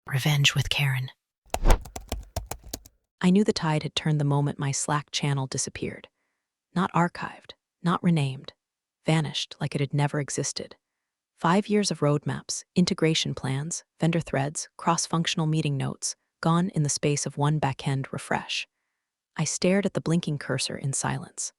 Revenge with Karen. I knew the tide had turned the moment my Slack channel disappeared. Not archived, not renamed. Vanished like it had never existed. 5 years of roadmaps, integration plans, vendor threads, cross-functional meeting notes, gone in the space of one back-end refresh. I stared at the blinking cursor in silence.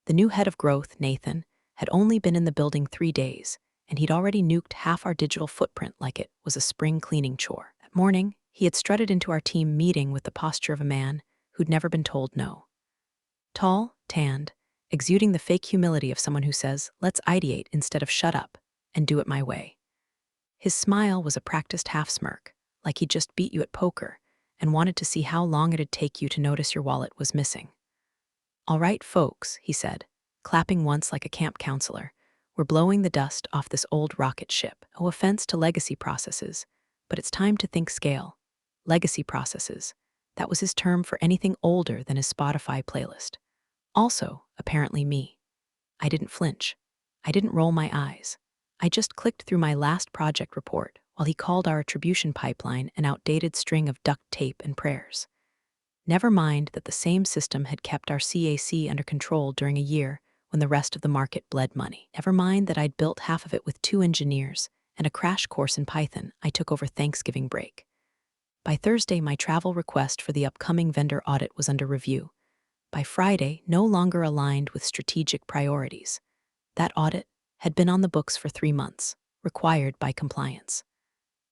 The new head of growth, Nathan, had only been in the building 3 days, and he'd already nuked half our digital footprint like it was a spring cleaning chore. That morning, he had strutted into our team meeting with the posture of a man who'd never been told no. Tall, tanned, exuding the fake humility of someone who says, "Let's ideate instead of shut up and do it my way." His smile was a practiced half-smirk, like he'd just beat you at poker and wanted to see how long it'd take you to notice your wallet was missing. "All right, folks," he said, clapping once like a camp counselor. "We're blowing the dust off this old rocket ship. No offense to legacy processes, but it's time to think scale. Legacy processes. That was his term for anything older than his Spotify playlist. Also, apparently me. I didn't flinch. I didn't roll my eyes. I just clicked through my last project report while he called our attribution pipeline an outdated string of duct tape and prayers. Never mind that the same system had kept our CAC under control during a year when the rest of the market bled money. Never mind that I'd built half of it with 2 engineers and a crash course in Python I took over Thanksgiving break. By Thursday, my travel request for the upcoming vendor audit was under review. By Friday, no longer aligned with strategic priorities. That audit had been on the books for 3 months, required by compliance.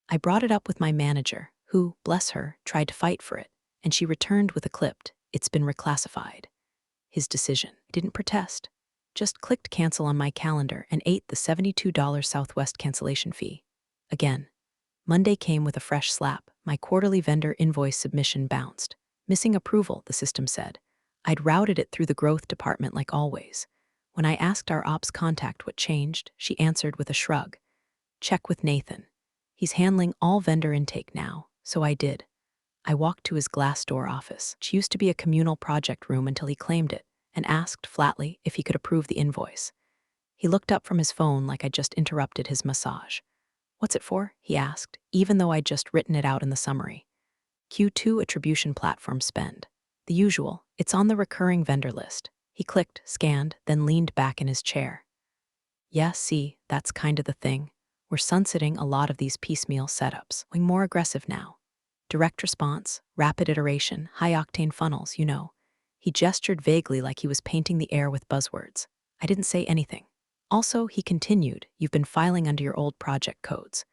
I brought it up with my manager, who, bless her, tried to fight for it, and she returned with a clipped, "It's been reclassified." His decision. I didn't protest. Just clicked cancel on my calendar and ate the $72 Southwest cancellation fee. Again. Monday came with a fresh slap. My quarterly vendor invoice submission bounced. Missing approval, the system said. I'd routed it through the growth department like always. When I asked our ops contact what changed, she answered with a shrug. "Check with Nathan. He's handling all vendor intake now," so I did. I walked to his glass door office, which used to be a communal project room until he claimed it, and asked flatly if he could approve the invoice. He looked up from his phone like I'd just interrupted his massage. "What's it for?" he asked, even though I'd just written it out in the summary. "Q2 attribution platform spend. The usual, it's on the recurring vendor list." He clicked, scanned, then leaned back in his chair. "Yeah, see, that's kind of the thing. We're sunsetting a lot of these piecemeal setups. Going more aggressive now. Direct response, rapid iteration, high-octane funnels, you know." He gestured vaguely like he was painting the air with buzzwords. I didn't say anything. "Also," he continued, "you've been filing under your old project codes.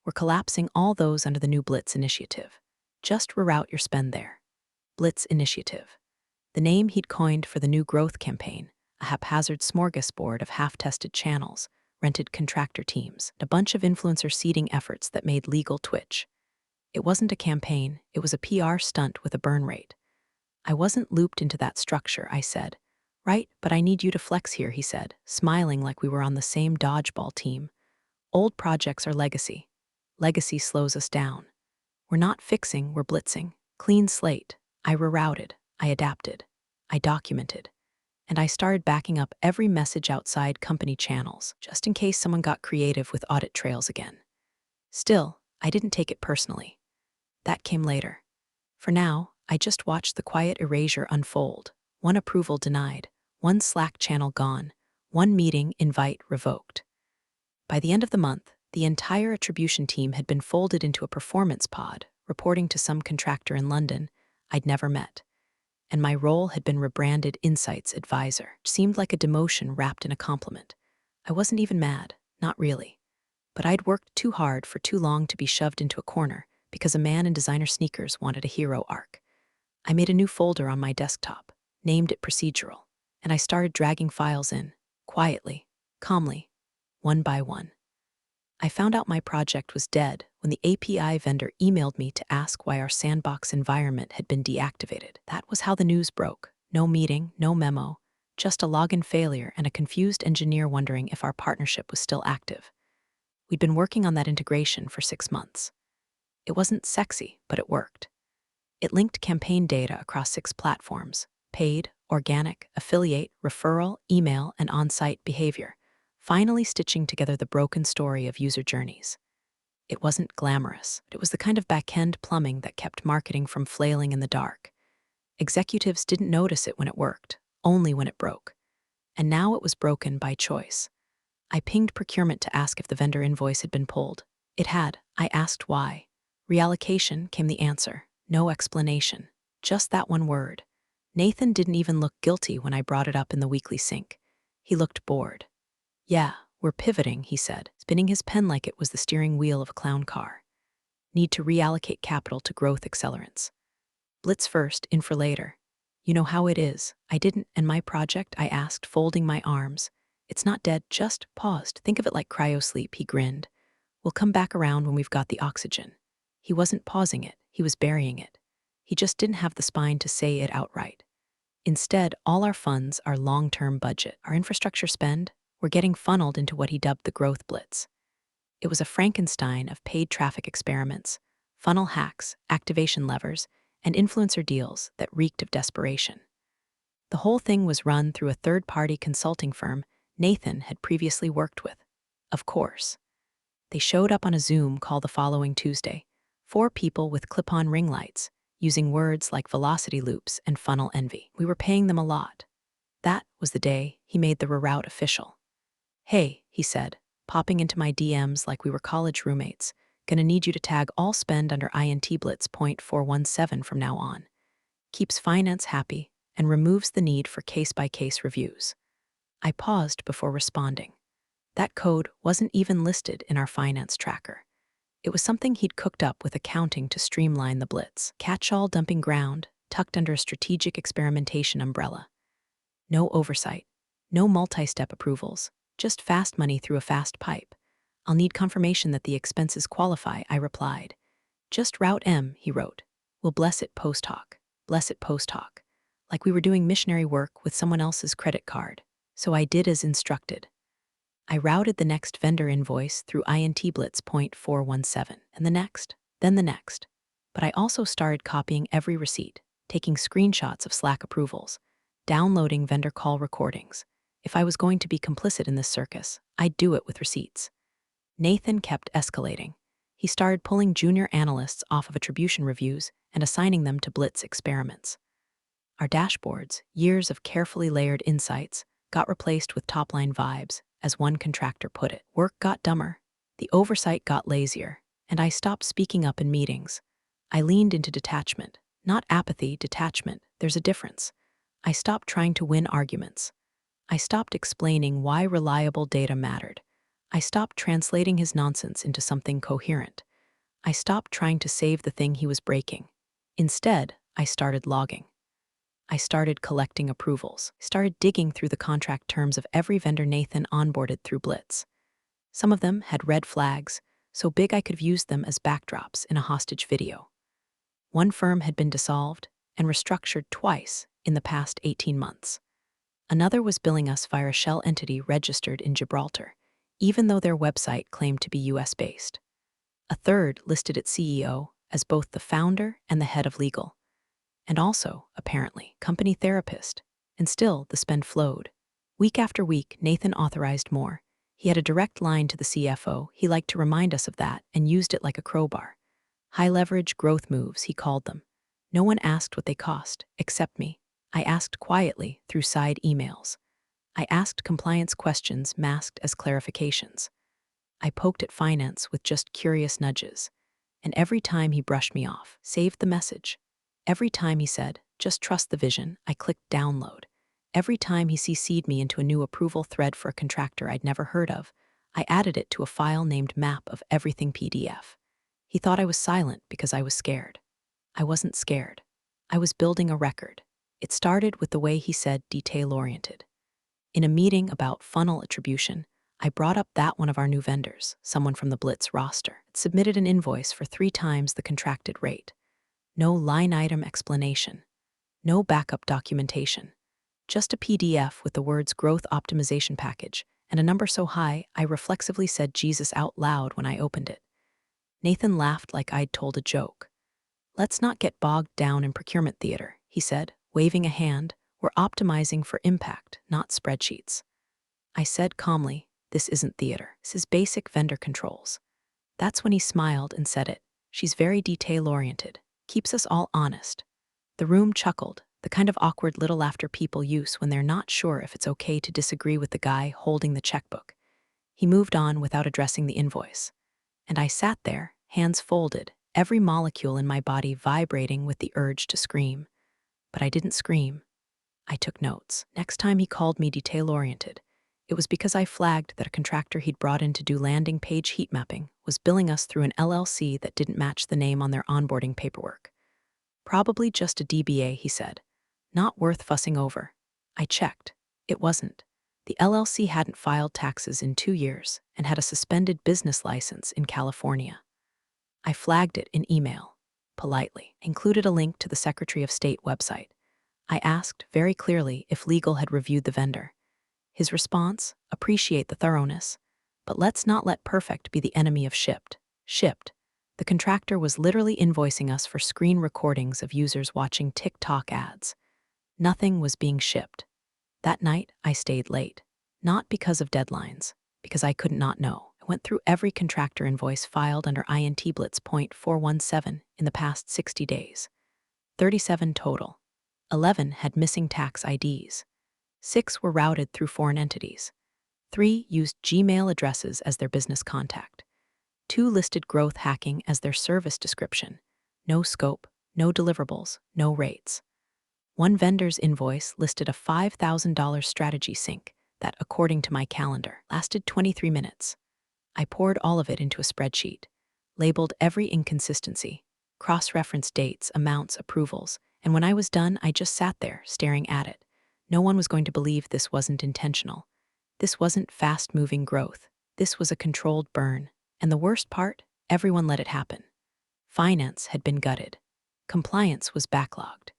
We're collapsing all those under the new Blitz initiative. Just reroute your spend there." Blitz initiative. The name he'd coined for the new growth campaign, a haphazard smorgasbord of half-tested channels, rented contractor teams, and a bunch of influencer seeding efforts that made legal twitch. It wasn't a campaign, it was a PR stunt with a burn rate. "I wasn't looped into that structure," I said. "Right, but I need you to flex here," he said, smiling like we were on the same dodgeball team. "Old projects are legacy. Legacy slows us down. We're not fixing, we're blitzing. Clean slate." I rerouted, I adapted, I documented, and I started backing up every message outside company channels, just in case someone got creative with audit trails again. Still, I didn't take it personally. That came later. For now, I just watched the quiet erasure unfold. One approval denied, one Slack channel gone, one meeting invite revoked. By the end of the month, the entire attribution team had been folded into a performance pod, reporting to some contractor in London I'd never met. And my role had been rebranded Insights Advisor. It seemed like a demotion wrapped in a compliment. I wasn't even mad, not really. But I'd worked too hard for too long to be shoved into a corner because a man in designer sneakers wanted a hero arc. I made a new folder on my desktop, named it Procedural, and I started dragging files in, quietly, calmly, one by one. I found out my project was dead when the API vendor emailed me to ask why our sandbox environment had been deactivated. That was how the news broke. No meeting, no memo, just a login failure and a confused engineer wondering if our partnership was still active. We'd been working on that integration for 6 months. It wasn't sexy, but it worked. It linked campaign data across 6 platforms: paid, organic, affiliate, referral, email, and on-site behavior, finally stitching together the broken story of user journeys. It wasn't glamorous. It was the kind of back-end plumbing that kept marketing from flailing in the dark. Executives didn't notice it when it worked, only when it broke. And now it was broken by choice. I pinged procurement to ask if the vendor invoice had been pulled. It had. I asked why. Reallocation, came the answer. No explanation. Just that one word. Nathan didn't even look guilty when I brought it up in the weekly sync. He looked bored. Yeah, we're pivoting, he said, spinning his pen like it was the steering wheel of a clown car. Need to reallocate capital to growth accelerants. Blitz first, infra later. You know how it is. I didn't, and my project, I asked, folding my arms. It's not dead, just paused. Think of it like cryosleep, he grinned. We'll come back around when we've got the oxygen. He wasn't pausing it, he was burying it. He just didn't have the spine to say it outright. Instead, all our funds, our long-term budget, our infrastructure spend, were getting funneled into what he dubbed the growth blitz. It was a Frankenstein of paid traffic experiments, funnel hacks, activation levers, and influencer deals that reeked of desperation. The whole thing was run through a third-party consulting firm Nathan had previously worked with. Of course. They showed up on a Zoom call the following Tuesday, 4 people with clip-on ring lights, using words like velocity loops and funnel envy. We were paying them a lot. That was the day he made the reroute official. Hey, he said, popping into my DMs like we were college roommates, gonna need you to tag all spend under INT Blitz .417 from now on. Keeps finance happy and removes the need for case-by-case reviews. I paused before responding. That code wasn't even listed in our finance tracker. It was something he'd cooked up with accounting to streamline the blitz. Catch-all dumping ground, tucked under a strategic experimentation umbrella. No oversight, no multi-step approvals, just fast money through a fast pipe. I'll need confirmation that the expenses qualify, I replied. Just route M, he wrote. We'll bless it post hoc. Bless it post hoc. Like we were doing missionary work with someone else's credit card. So I did as instructed. I routed the next vendor invoice through INT Blitz .417, and the next, then the next. But I also started copying every receipt, taking screenshots of Slack approvals, downloading vendor call recordings. If I was going to be complicit in this circus, I'd do it with receipts. Nathan kept escalating. He started pulling junior analysts off of attribution reviews and assigning them to Blitz experiments. Our dashboards, years of carefully layered insights, got replaced with top-line vibes, as one contractor put it. Work got dumber, the oversight got lazier, and I stopped speaking up in meetings. I leaned into detachment. Not apathy, detachment. There's a difference. I stopped trying to win arguments. I stopped explaining why reliable data mattered. I stopped translating his nonsense into something coherent. I stopped trying to save the thing he was breaking. Instead, I started logging. I started collecting approvals, started digging through the contract terms of every vendor Nathan onboarded through Blitz. Some of them had red flags, so big I could have used them as backdrops in a hostage video. One firm had been dissolved and restructured twice in the past 18 months. Another was billing us via a shell entity registered in Gibraltar, even though their website claimed to be US-based. A third listed its CEO as both the founder and the head of legal. And also, apparently, company therapist. And still, the spend flowed. Week after week, Nathan authorized more. He had a direct line to the CFO. He liked to remind us of that and used it like a crowbar. High-leverage growth moves, he called them. No one asked what they cost, except me. I asked quietly through side emails. I asked compliance questions masked as clarifications. I poked at finance with just curious nudges. And every time he brushed me off, saved the message. Every time he said, just trust the vision, I clicked download. Every time he CC'd me into a new approval thread for a contractor I'd never heard of, I added it to a file named Map of Everything PDF. He thought I was silent because I was scared. I wasn't scared. I was building a record. It started with the way he said detail-oriented. In a meeting about funnel attribution, I brought up that one of our new vendors, someone from the Blitz roster, submitted an invoice for 3 times the contracted rate. No line item explanation. No backup documentation. Just a PDF with the words Growth Optimization Package and a number so high I reflexively said Jesus out loud when I opened it. Nathan laughed like I'd told a joke. Let's not get bogged down in procurement theater, he said, waving a hand. We're optimizing for impact, not spreadsheets. I said calmly, this isn't theater. This is basic vendor controls. That's when he smiled and said it. She's very detail-oriented. Keeps us all honest. The room chuckled, the kind of awkward little laughter people use when they're not sure if it's okay to disagree with the guy holding the checkbook. He moved on without addressing the invoice. And I sat there, hands folded, every molecule in my body vibrating with the urge to scream. But I didn't scream. I took notes. Next time he called me detail-oriented, it was because I flagged that a contractor he'd brought in to do landing page heat mapping was billing us through an LLC that didn't match the name on their onboarding paperwork. Probably just a DBA, he said. Not worth fussing over. I checked. It wasn't. The LLC hadn't filed taxes in 2 years and had a suspended business license in California. I flagged it in email, politely, included a link to the Secretary of State website. I asked very clearly if legal had reviewed the vendor. His response, appreciate the thoroughness, but let's not let perfect be the enemy of shipped. Shipped. The contractor was literally invoicing us for screen recordings of users watching TikTok ads. Nothing was being shipped. That night, I stayed late. Not because of deadlines, because I couldn't not know. I went through every contractor invoice filed under INT Blitz .417 in the past 60 days. 37 total. 11 had missing tax IDs. 6 were routed through foreign entities. 3 used Gmail addresses as their business contact. 2 listed growth hacking as their service description. No scope, no deliverables, no rates. One vendor's invoice listed a $5,000 strategy sync that, according to my calendar, lasted 23 minutes. I poured all of it into a spreadsheet, labeled every inconsistency, cross-referenced dates, amounts, approvals, and when I was done, I just sat there, staring at it. No one was going to believe this wasn't intentional. This wasn't fast-moving growth. This was a controlled burn. And the worst part, everyone let it happen. Finance had been gutted. Compliance was backlogged.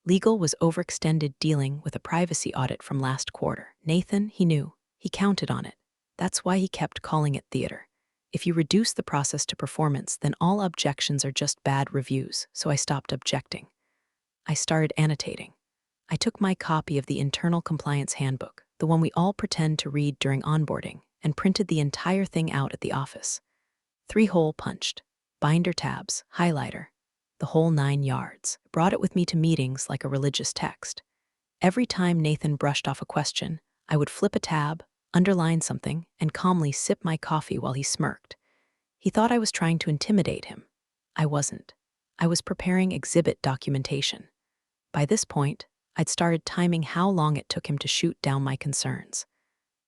Legal was overextended dealing with a privacy audit from last quarter. Nathan, he knew. He counted on it. That's why he kept calling it theater. If you reduce the process to performance, then all objections are just bad reviews, so I stopped objecting. I started annotating. I took my copy of the Internal Compliance Handbook, the one we all pretend to read during onboarding, and printed the entire thing out at the office. 3-hole punched, binder tabs, highlighter, the whole 9 yards. Brought it with me to meetings like a religious text. Every time Nathan brushed off a question, I would flip a tab, underline something, and calmly sip my coffee while he smirked. He thought I was trying to intimidate him. I wasn't. I was preparing exhibit documentation. By this point, I'd started timing how long it took him to shoot down my concerns.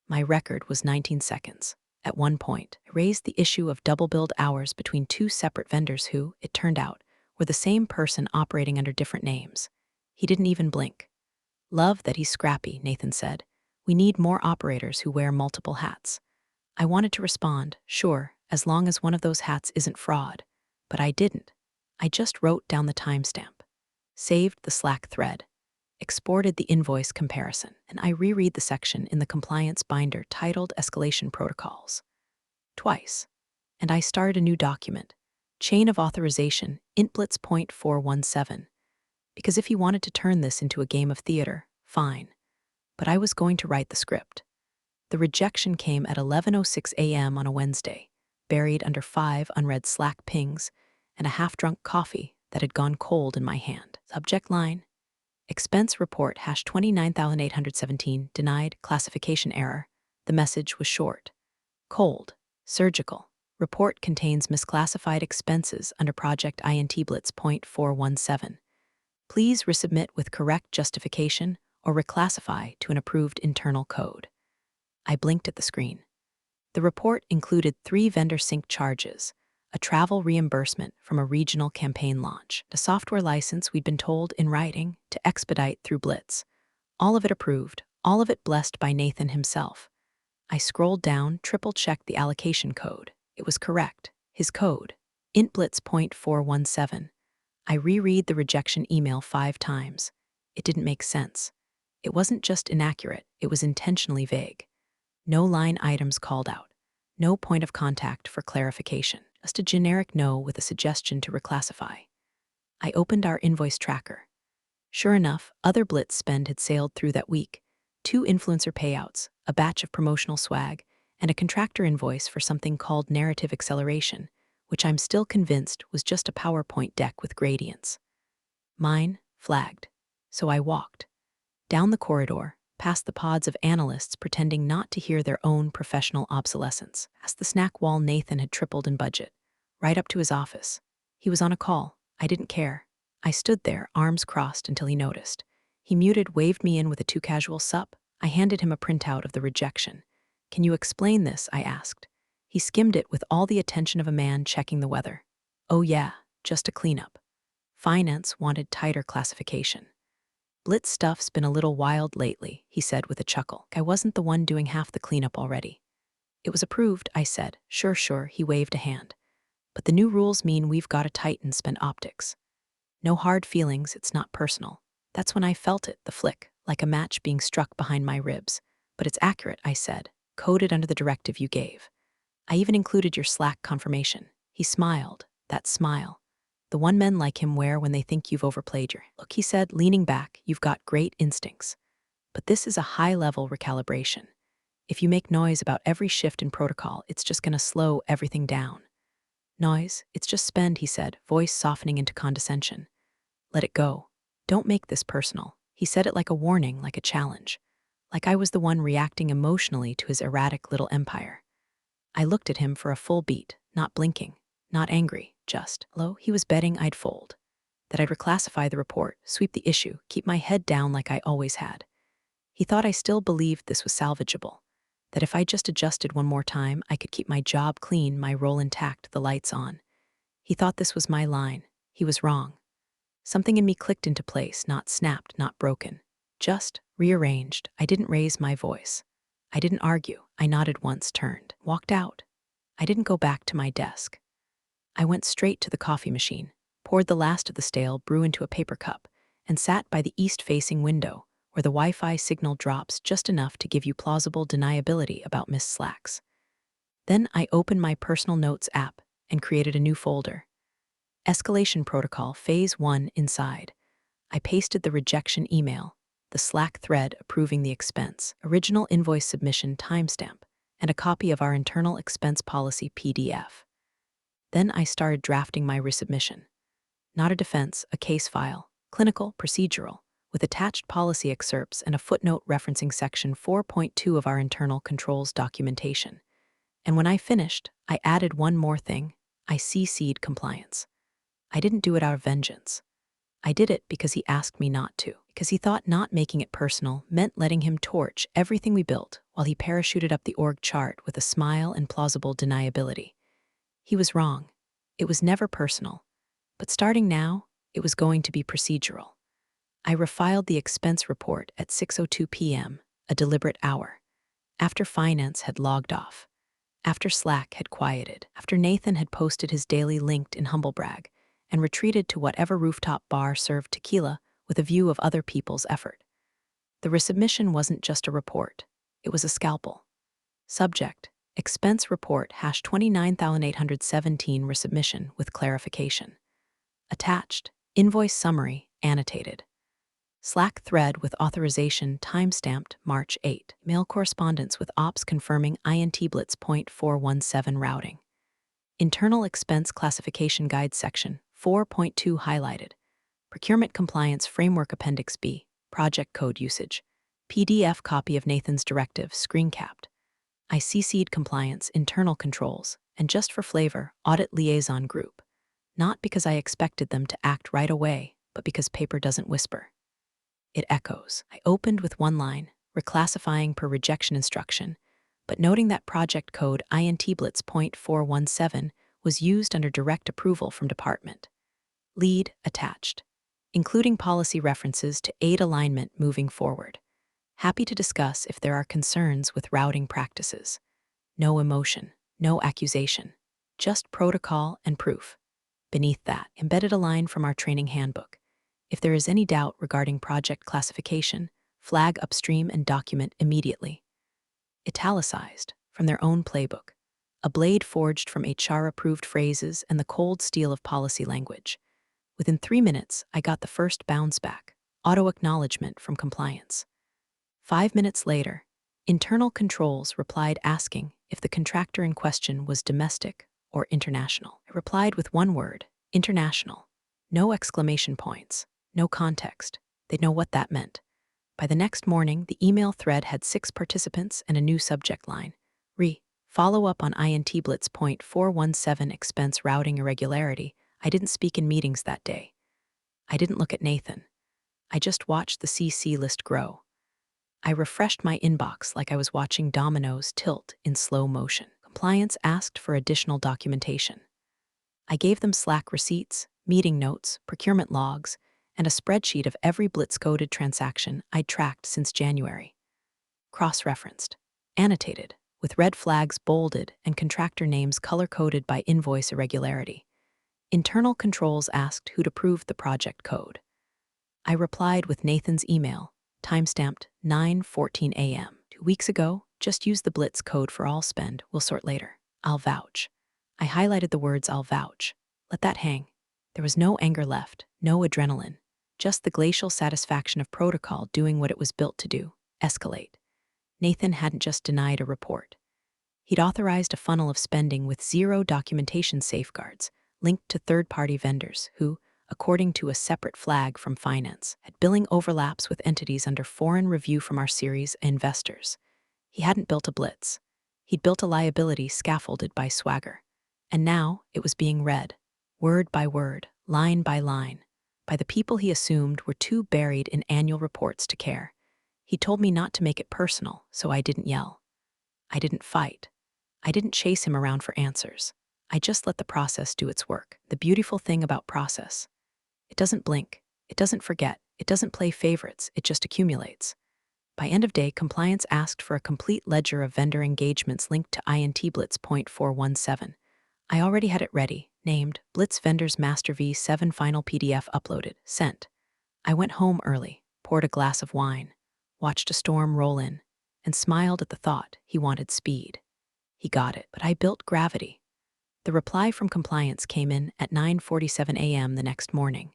My record was 19 seconds. At one point, I raised the issue of double-billed hours between 2 separate vendors who, it turned out, were the same person operating under different names. He didn't even blink. Love that he's scrappy, Nathan said. We need more operators who wear multiple hats. I wanted to respond, sure, as long as one of those hats isn't fraud. But I didn't. I just wrote down the timestamp, saved the Slack thread, exported the invoice comparison, and I reread the section in the compliance binder titled Escalation Protocols. Twice. And I started a new document, Chain of Authorization, IntBlitz .417. Because if he wanted to turn this into a game of theater, fine. But I was going to write the script. The rejection came at 11:06 a.m. on a Wednesday, buried under 5 unread Slack pings and a half-drunk coffee that had gone cold in my hand. Subject line: Expense report #29817 denied, classification error. The message was short. Cold. Surgical. Report contains misclassified expenses under Project INT Blitz .417. Please resubmit with correct justification or reclassify to an approved internal code. I blinked at the screen. The report included 3 vendor sync charges, a travel reimbursement from a regional campaign launch, a software license we'd been told in writing to expedite through Blitz. All of it approved, all of it blessed by Nathan himself. I scrolled down, triple-checked the allocation code. It was correct. His code, IntBlitz .417. I reread the rejection email 5 times. It didn't make sense. It wasn't just inaccurate, it was intentionally vague. No line items called out. No point of contact for clarification. Just a generic no with a suggestion to reclassify. I opened our invoice tracker. Sure enough, other Blitz spend had sailed through that week. 2 influencer payouts, a batch of promotional swag, and a contractor invoice for something called narrative acceleration, which I'm still convinced was just a PowerPoint deck with gradients. Mine flagged. So I walked down the corridor, past the pods of analysts pretending not to hear their own professional obsolescence, past the snack wall Nathan had tripled in budget, right up to his office. He was on a call. I didn't care. I stood there, arms crossed, until he noticed. He muted, waved me in with a too casual sup. I handed him a printout of the rejection. "Can you explain this?" I asked. He skimmed it with all the attention of a man checking the weather. "Oh yeah, just a cleanup. Finance wanted tighter classification. Blitz stuff's been a little wild lately," he said with a chuckle. "I wasn't the one doing half the cleanup already." "It was approved," I said. Sure, he waved a hand. "But the new rules mean we've got to tighten spend optics. No hard feelings, it's not personal." That's when I felt it, the flick, like a match being struck behind my ribs. "But it's accurate," I said, "coded under the directive you gave. I even included your Slack confirmation." He smiled, that smile. "The one men like him wear when they think you've overplayed your look," he said, leaning back. "You've got great instincts. But this is a high-level recalibration. If you make noise about every shift in protocol, it's just going to slow everything down." "Noise, it's just spend," he said, voice softening into condescension. "Let it go. Don't make this personal." He said it like a warning, like a challenge. Like I was the one reacting emotionally to his erratic little empire. I looked at him for a full beat, not blinking, not angry, just, hello? He was betting I'd fold. That I'd reclassify the report, sweep the issue, keep my head down like I always had. He thought I still believed this was salvageable. That if I just adjusted one more time, I could keep my job clean, my role intact, the lights on. He thought this was my line. He was wrong. Something in me clicked into place, not snapped, not broken. Just rearranged. I didn't raise my voice. I didn't argue. I nodded once, turned, walked out. I didn't go back to my desk. I went straight to the coffee machine, poured the last of the stale brew into a paper cup, and sat by the east-facing window, where the Wi-Fi signal drops just enough to give you plausible deniability about Miss Slacks. Then I opened my personal notes app and created a new folder. Escalation Protocol Phase 1 inside. I pasted the rejection email, the Slack thread approving the expense, original invoice submission timestamp, and a copy of our internal expense policy PDF. Then I started drafting my resubmission. Not a defense, a case file, clinical, procedural, with attached policy excerpts and a footnote referencing Section 4.2 of our internal controls documentation. And when I finished, I added one more thing. I CC'd compliance. I didn't do it out of vengeance. I did it because he asked me not to, because he thought not making it personal meant letting him torch everything we built while he parachuted up the org chart with a smile and plausible deniability. He was wrong. It was never personal. But starting now, it was going to be procedural. I refiled the expense report at 6:02 p.m., a deliberate hour, after finance had logged off, after Slack had quieted, after Nathan had posted his daily LinkedIn humblebrag and retreated to whatever rooftop bar served tequila with a view of other people's effort. The resubmission wasn't just a report. It was a scalpel. Subject: Expense report #29817 resubmission with clarification. Attached: Invoice summary, annotated. Slack thread with authorization timestamped March 8. Mail correspondence with ops confirming INT Blitz .417 routing. Internal expense classification guide section 4.2 highlighted. Procurement compliance framework appendix B, project code usage. PDF copy of Nathan's directive screen capped. I CC'd compliance, internal controls, and just for flavor, audit liaison group. Not because I expected them to act right away, but because paper doesn't whisper. It echoes. I opened with one line, reclassifying per rejection instruction, but noting that project code INT Blitz .417 was used under direct approval from department. Lead attached, including policy references to aid alignment moving forward. Happy to discuss if there are concerns with routing practices. No emotion, no accusation, just protocol and proof. Beneath that, embedded a line from our training handbook. If there is any doubt regarding project classification, flag upstream and document immediately. Italicized, from their own playbook. A blade forged from HR-approved phrases and the cold steel of policy language. Within 3 minutes, I got the first bounce back, auto-acknowledgement from compliance. 5 minutes later, internal controls replied asking if the contractor in question was domestic or international? I replied with one word, international. No exclamation points, no context. They'd know what that meant. By the next morning, the email thread had 6 participants and a new subject line. Follow up on INT Blitz point 417 expense routing irregularity. I didn't speak in meetings that day. I didn't look at Nathan. I just watched the CC list grow. I refreshed my inbox like I was watching dominoes tilt in slow motion. Compliance asked for additional documentation. I gave them Slack receipts, meeting notes, procurement logs, and a spreadsheet of every Blitz-coded transaction I'd tracked since January. Cross-referenced, annotated, with red flags bolded and contractor names color-coded by invoice irregularity. Internal controls asked who'd approved the project code. I replied with Nathan's email, timestamped 9:14 a.m. 2 weeks ago, just use the Blitz code for all spend, we'll sort later. I'll vouch. I highlighted the words I'll vouch. Let that hang. There was no anger left, no adrenaline, just the glacial satisfaction of protocol doing what it was built to do, escalate. Nathan hadn't just denied a report. He'd authorized a funnel of spending with 0 documentation safeguards, linked to third-party vendors who, according to a separate flag from finance, had billing overlaps with entities under foreign review from our series investors. He hadn't built a Blitz. He'd built a liability scaffolded by swagger. And now it was being read, word by word, line by line, by the people he assumed were too buried in annual reports to care. He told me not to make it personal, so I didn't yell. I didn't fight. I didn't chase him around for answers. I just let the process do its work. The beautiful thing about process. It doesn't blink. It doesn't forget. It doesn't play favorites. It just accumulates. By end of day, compliance asked for a complete ledger of vendor engagements linked to INT Blitz point 417. I already had it ready, named Blitz Vendors Master V7 Final PDF uploaded, sent. I went home early, poured a glass of wine, watched a storm roll in, and smiled at the thought he wanted speed. He got it, but I built gravity. The reply from compliance came in at 9:47 a.m. the next morning.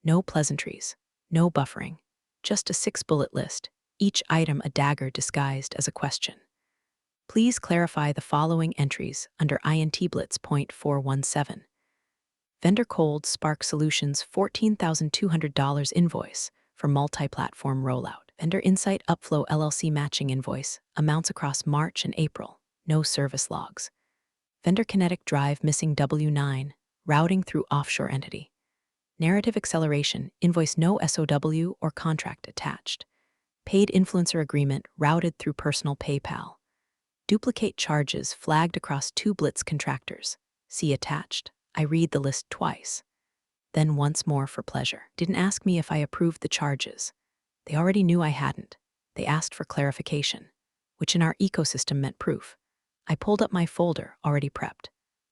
No pleasantries, no buffering, just a 6-bullet list, each item a dagger disguised as a question. Please clarify the following entries under INT Blitz point 417. Vendor Cold Spark Solutions $14,200 invoice for multi-platform rollout. Vendor Insight Upflow LLC matching invoice, amounts across March and April, no service logs. Vendor Kinetic Drive missing W9, routing through offshore entity. Narrative Acceleration, invoice no SOW or contract attached. Paid influencer agreement routed through personal PayPal. Duplicate charges flagged across 2 Blitz contractors. See attached. I read the list twice. Then once more for pleasure. Didn't ask me if I approved the charges. They already knew I hadn't. They asked for clarification, which in our ecosystem meant proof. I pulled up my folder, already prepped.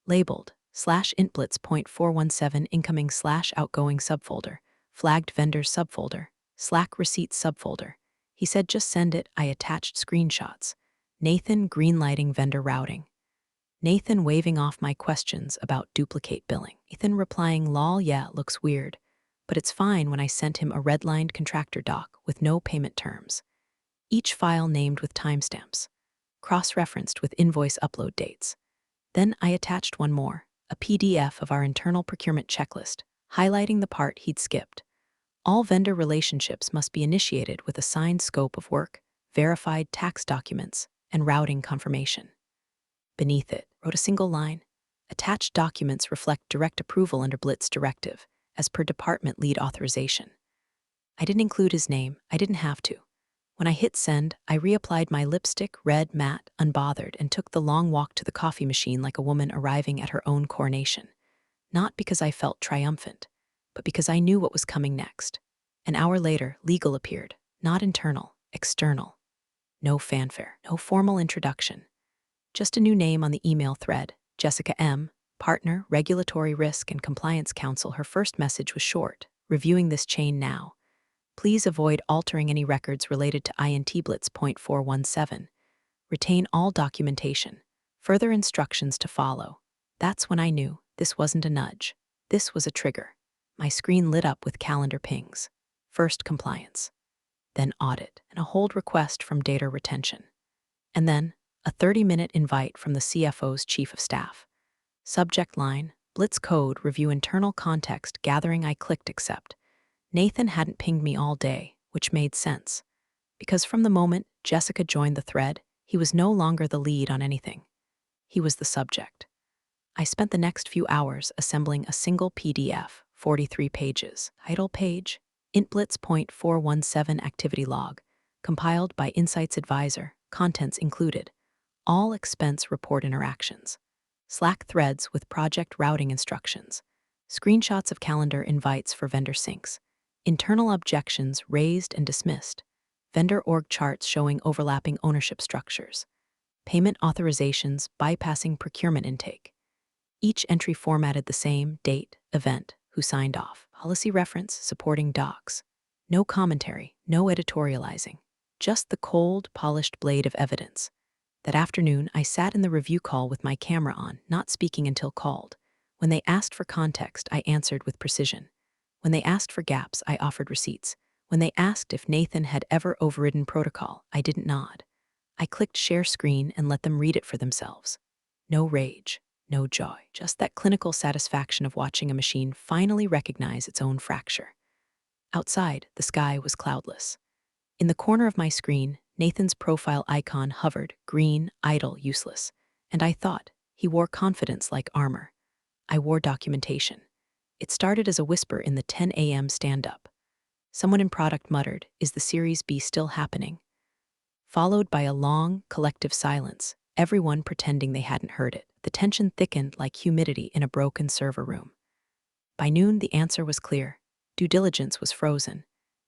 Labeled /intblitz point 417 incoming /outgoing subfolder, flagged vendors subfolder, Slack receipts subfolder. He said just send it. I attached screenshots. Nathan greenlighting vendor routing. Nathan waving off my questions about duplicate billing. Nathan replying lol yeah, looks weird, but it's fine when I sent him a redlined contractor doc with no payment terms. Each file named with timestamps, cross-referenced with invoice upload dates. Then I attached one more, a PDF of our internal procurement checklist, highlighting the part he'd skipped. All vendor relationships must be initiated with a signed scope of work, verified tax documents, and routing confirmation. Beneath it, wrote a single line, attached documents reflect direct approval under Blitz directive, as per department lead authorization. I didn't include his name, I didn't have to. When I hit send, I reapplied my lipstick, red, matte, unbothered, and took the long walk to the coffee machine like a woman arriving at her own coronation. Not because I felt triumphant, but because I knew what was coming next. An hour later, legal appeared, not internal, external. No fanfare, no formal introduction. Just a new name on the email thread, Jessica M., partner, regulatory risk and compliance counsel. Her first message was short, reviewing this chain now. Please avoid altering any records related to INT Blitz point 417. Retain all documentation. Further instructions to follow. That's when I knew this wasn't a nudge. This was a trigger. My screen lit up with calendar pings. First compliance, then audit, and a hold request from data retention. And then a 30-minute invite from the CFO's chief of staff. Subject line, Blitz code, review internal context, gathering. I clicked accept. Nathan hadn't pinged me all day, which made sense. Because from the moment Jessica joined the thread, he was no longer the lead on anything. He was the subject. I spent the next few hours assembling a single PDF, 43 pages. Title page, intblitz.417 activity log, compiled by Insights Advisor, contents included, all expense report interactions, Slack threads with project routing instructions, screenshots of calendar invites for vendor syncs, internal objections raised and dismissed, vendor org charts showing overlapping ownership structures, payment authorizations bypassing procurement intake. Each entry formatted the same: date, event, who signed off, policy reference, supporting docs. No commentary, no editorializing, just the cold, polished blade of evidence. That afternoon, I sat in the review call with my camera on, not speaking until called. When they asked for context, I answered with precision. When they asked for gaps, I offered receipts. When they asked if Nathan had ever overridden protocol, I didn't nod. I clicked share screen and let them read it for themselves. No rage, no joy, just that clinical satisfaction of watching a machine finally recognize its own fracture. Outside, the sky was cloudless. In the corner of my screen, Nathan's profile icon hovered, green, idle, useless. And I thought, he wore confidence like armor. I wore documentation. It started as a whisper in the 10 a.m. stand-up. Someone in product muttered, "Is the Series B still happening?" Followed by a long, collective silence, everyone pretending they hadn't heard it. The tension thickened like humidity in a broken server room. By noon, the answer was clear. Due diligence was frozen.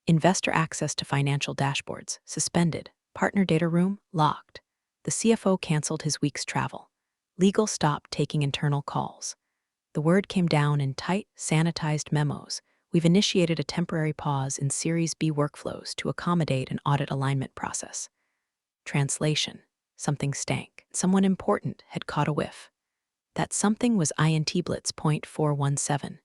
Investor access to financial dashboards suspended. Partner data room locked. The CFO canceled his week's travel. Legal stopped taking internal calls. The word came down in tight, sanitized memos. We've initiated a temporary pause in Series B workflows to accommodate an audit alignment process. Translation: something stank. Someone important had caught a whiff. That something was intblitz.417.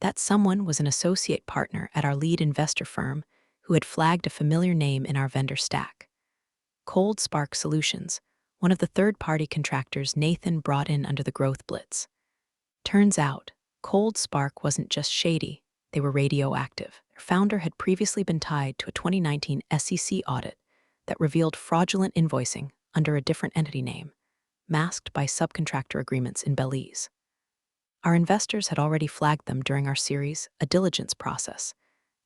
That someone was an associate partner at our lead investor firm who had flagged a familiar name in our vendor stack. Cold Spark Solutions, one of the third-party contractors Nathan brought in under the growth blitz. Turns out, Cold Spark wasn't just shady, they were radioactive. Their founder had previously been tied to a 2019 SEC audit that revealed fraudulent invoicing under a different entity name, masked by subcontractor agreements in Belize. Our investors had already flagged them during our series, A Diligence Process,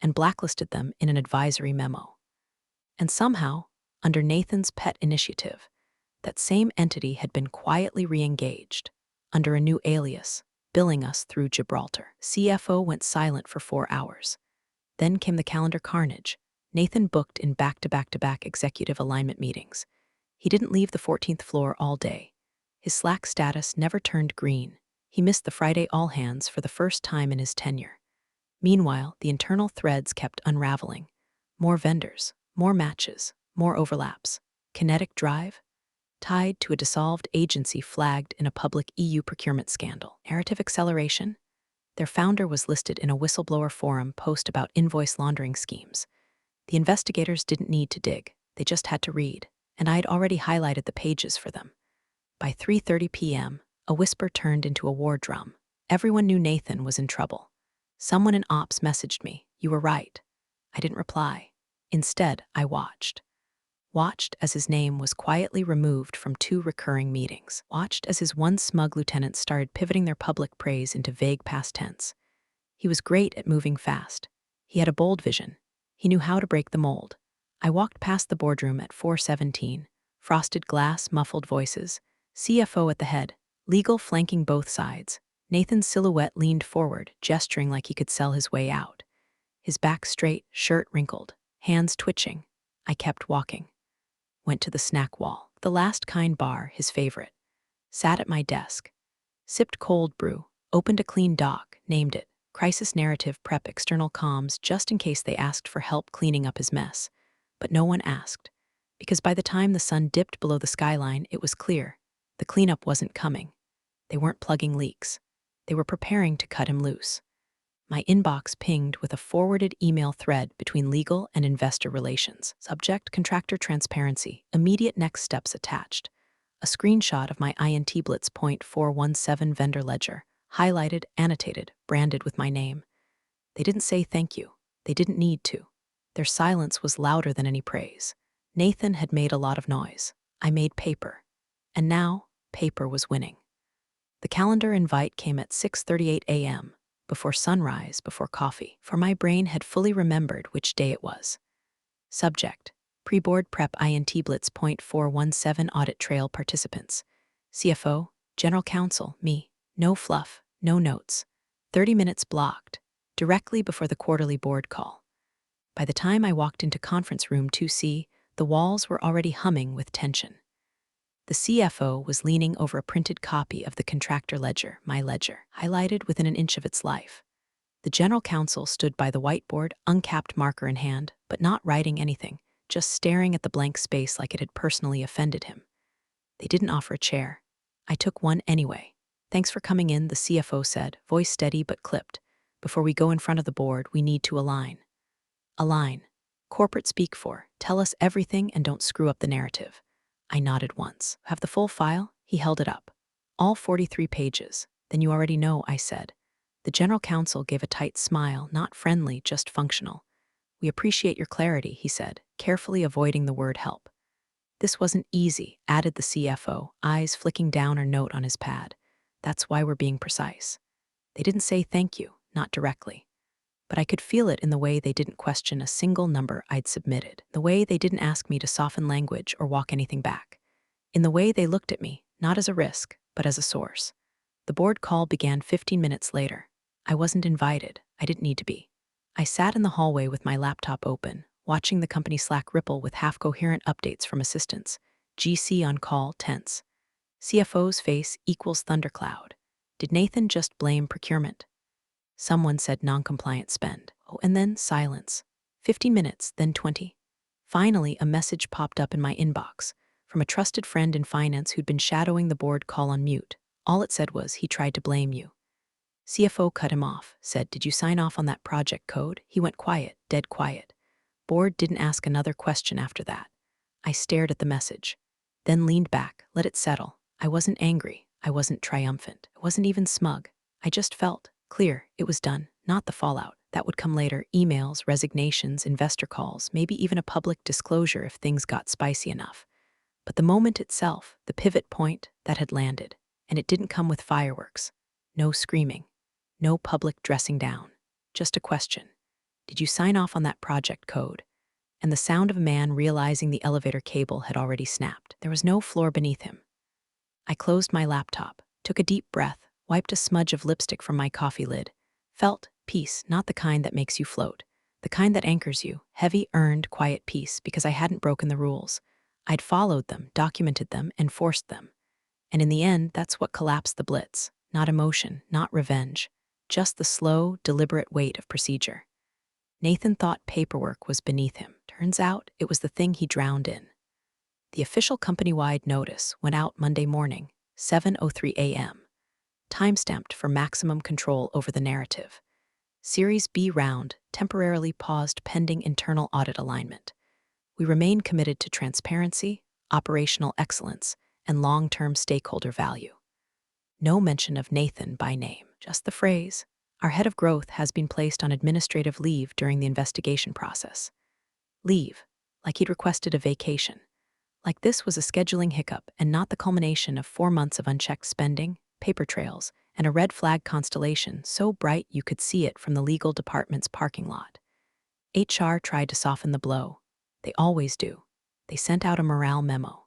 and blacklisted them in an advisory memo. And somehow, under Nathan's pet initiative, that same entity had been quietly re-engaged, under a new alias, billing us through Gibraltar. CFO went silent for 4 hours. Then came the calendar carnage. Nathan booked in back-to-back-to-back executive alignment meetings. He didn't leave the 14th floor all day. His Slack status never turned green. He missed the Friday all-hands for the first time in his tenure. Meanwhile, the internal threads kept unraveling. More vendors, more matches, more overlaps. Kinetic Drive? Tied to a dissolved agency flagged in a public EU procurement scandal. Narrative acceleration? Their founder was listed in a Whistleblower forum post about invoice laundering schemes. The investigators didn't need to dig, they just had to read, and I had already highlighted the pages for them. By 3:30 p.m., a whisper turned into a war drum. Everyone knew Nathan was in trouble. Someone in ops messaged me, "You were right." I didn't reply. Instead, I watched. Watched as his name was quietly removed from 2 recurring meetings. Watched as his once smug lieutenants started pivoting their public praise into vague past tense. He was great at moving fast. He had a bold vision. He knew how to break the mold. I walked past the boardroom at 4:17. Frosted glass, muffled voices. CFO at the head. Legal flanking both sides. Nathan's silhouette leaned forward, gesturing like he could sell his way out. His back straight, shirt wrinkled, hands twitching. I kept walking. Went to the snack wall, the last kind bar, his favorite. Sat at my desk. Sipped cold brew, opened a clean doc, named it Crisis Narrative Prep External Comms, just in case they asked for help cleaning up his mess. But no one asked, because by the time the sun dipped below the skyline, it was clear. The cleanup wasn't coming. They weren't plugging leaks. They were preparing to cut him loose. My inbox pinged with a forwarded email thread between legal and investor relations. Subject: contractor transparency. Immediate next steps attached. A screenshot of my INT Blitz .417 vendor ledger, highlighted, annotated, branded with my name. They didn't say thank you. They didn't need to. Their silence was louder than any praise. Nathan had made a lot of noise. I made paper. And now, paper was winning. The calendar invite came at 6:38 a.m., before sunrise, before coffee, for my brain had fully remembered which day it was. Subject: Pre-board prep INT Blitz .417 audit trail participants. CFO, General Counsel, me. No fluff, no notes. 30 minutes blocked, directly before the quarterly board call. By the time I walked into conference room 2C, the walls were already humming with tension. The CFO was leaning over a printed copy of the contractor ledger, my ledger, highlighted within an inch of its life. The general counsel stood by the whiteboard, uncapped marker in hand, but not writing anything, just staring at the blank space like it had personally offended him. They didn't offer a chair. I took one anyway. Thanks for coming in, the CFO said, voice steady but clipped. Before we go in front of the board, we need to align. Align. Corporate speak for, tell us everything and don't screw up the narrative. I nodded once. Have the full file? He held it up. All 43 pages. Then you already know, I said. The general counsel gave a tight smile, not friendly, just functional. We appreciate your clarity, he said, carefully avoiding the word help. This wasn't easy, added the CFO, eyes flicking down a note on his pad. That's why we're being precise. They didn't say thank you, not directly. But I could feel it in the way they didn't question a single number I'd submitted, the way they didn't ask me to soften language or walk anything back, in the way they looked at me, not as a risk, but as a source. The board call began 15 minutes later. I wasn't invited. I didn't need to be. I sat in the hallway with my laptop open, watching the company Slack ripple with half-coherent updates from assistants. GC on call, tense. CFO's face equals thundercloud. Did Nathan just blame procurement? Someone said non-compliant spend. Oh, and then silence. 15 minutes, then 20. Finally, a message popped up in my inbox from a trusted friend in finance who'd been shadowing the board call on mute. All it said was, he tried to blame you. CFO cut him off, said, did you sign off on that project code? He went quiet, dead quiet. Board didn't ask another question after that. I stared at the message, then leaned back, let it settle. I wasn't angry. I wasn't triumphant. I wasn't even smug. I just felt clear. It was done, not the fallout. That would come later, emails, resignations, investor calls, maybe even a public disclosure if things got spicy enough. But the moment itself, the pivot point, that had landed. And it didn't come with fireworks. No screaming. No public dressing down. Just a question. Did you sign off on that project code? And the sound of a man realizing the elevator cable had already snapped. There was no floor beneath him. I closed my laptop, took a deep breath, wiped a smudge of lipstick from my coffee lid. Felt peace, not the kind that makes you float. The kind that anchors you, heavy, earned, quiet peace, because I hadn't broken the rules. I'd followed them, documented them, enforced them. And in the end, that's what collapsed the blitz. Not emotion, not revenge. Just the slow, deliberate weight of procedure. Nathan thought paperwork was beneath him. Turns out, it was the thing he drowned in. The official company-wide notice went out Monday morning, 7:03 a.m. Timestamped for maximum control over the narrative. Series B round temporarily paused pending internal audit alignment. We remain committed to transparency, operational excellence, and long-term stakeholder value. No mention of Nathan by name, just the phrase, our head of growth has been placed on administrative leave during the investigation process. Leave, like he'd requested a vacation. Like this was a scheduling hiccup and not the culmination of 4 months of unchecked spending, paper trails, and a red flag constellation so bright you could see it from the legal department's parking lot. HR tried to soften the blow. They always do. They sent out a morale memo.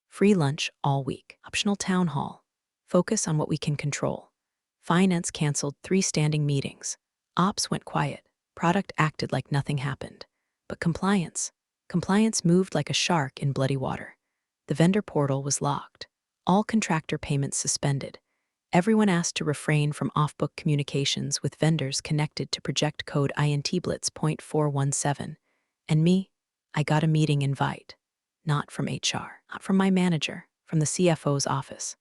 Free lunch all week. Optional town hall. Focus on what we can control. Finance canceled 3 standing meetings. Ops went quiet. Product acted like nothing happened. But compliance moved like a shark in bloody water. The vendor portal was locked. All contractor payments suspended. Everyone asked to refrain from off-book communications with vendors connected to project code INT Blitz .417. And me, I got a meeting invite. Not from HR, not from my manager, from the CFO's office.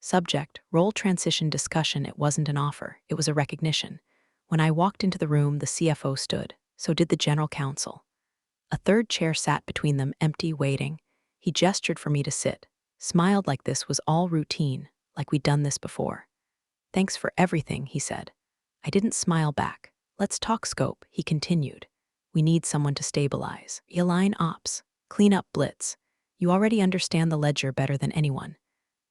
Subject, role transition discussion. It wasn't an offer, it was a recognition. When I walked into the room, the CFO stood. So did the general counsel. A third chair sat between them, empty, waiting. He gestured for me to sit. smiled like this was all routine, like we'd done this before. "Thanks for everything," he said. I didn't smile back. "Let's talk scope," he continued. "We need someone to stabilize, align ops, clean up blitz. You already understand the ledger better than anyone."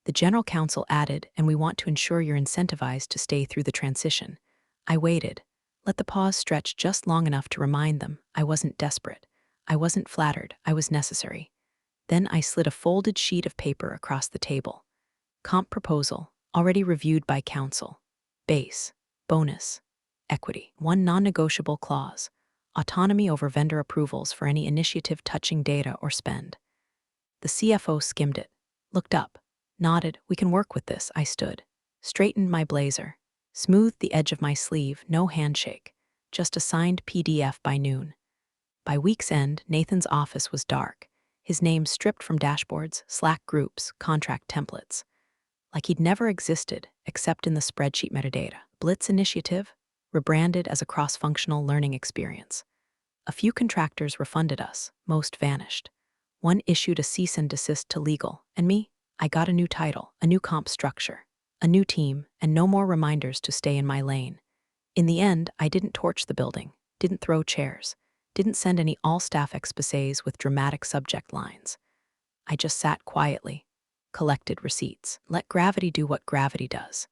The general counsel added, "And we want to ensure you're incentivized to stay through the transition." I waited, let the pause stretch just long enough to remind them I wasn't desperate. I wasn't flattered, I was necessary. Then I slid a folded sheet of paper across the table. Comp proposal, already reviewed by counsel. Base, bonus, equity. One non-negotiable clause: autonomy over vendor approvals for any initiative touching data or spend. The CFO skimmed it, looked up, nodded. "We can work with this." I stood, straightened my blazer, smoothed the edge of my sleeve, no handshake, just a signed PDF by noon. By week's end, Nathan's office was dark, his name stripped from dashboards, Slack groups, contract templates. Like he'd never existed, except in the spreadsheet metadata. Blitz Initiative, rebranded as a cross-functional learning experience. A few contractors refunded us, most vanished. One issued a cease and desist to legal, and me, I got a new title, a new comp structure, a new team, and no more reminders to stay in my lane. In the end, I didn't torch the building, didn't throw chairs, didn't send any all-staff exposés with dramatic subject lines. I just sat quietly, collected receipts, let gravity do what gravity does.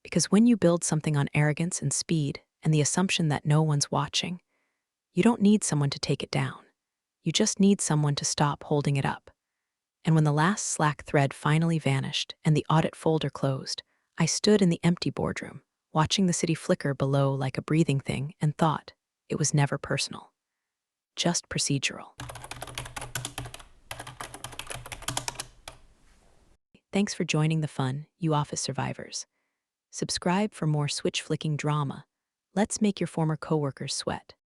Because when you build something on arrogance and speed and the assumption that no one's watching, you don't need someone to take it down. You just need someone to stop holding it up. And when the last Slack thread finally vanished and the audit folder closed, I stood in the empty boardroom, watching the city flicker below like a breathing thing, and thought it was never personal, just procedural. Thanks for joining the fun, you office survivors. Subscribe for more switch-flicking drama. Let's make your former coworkers sweat.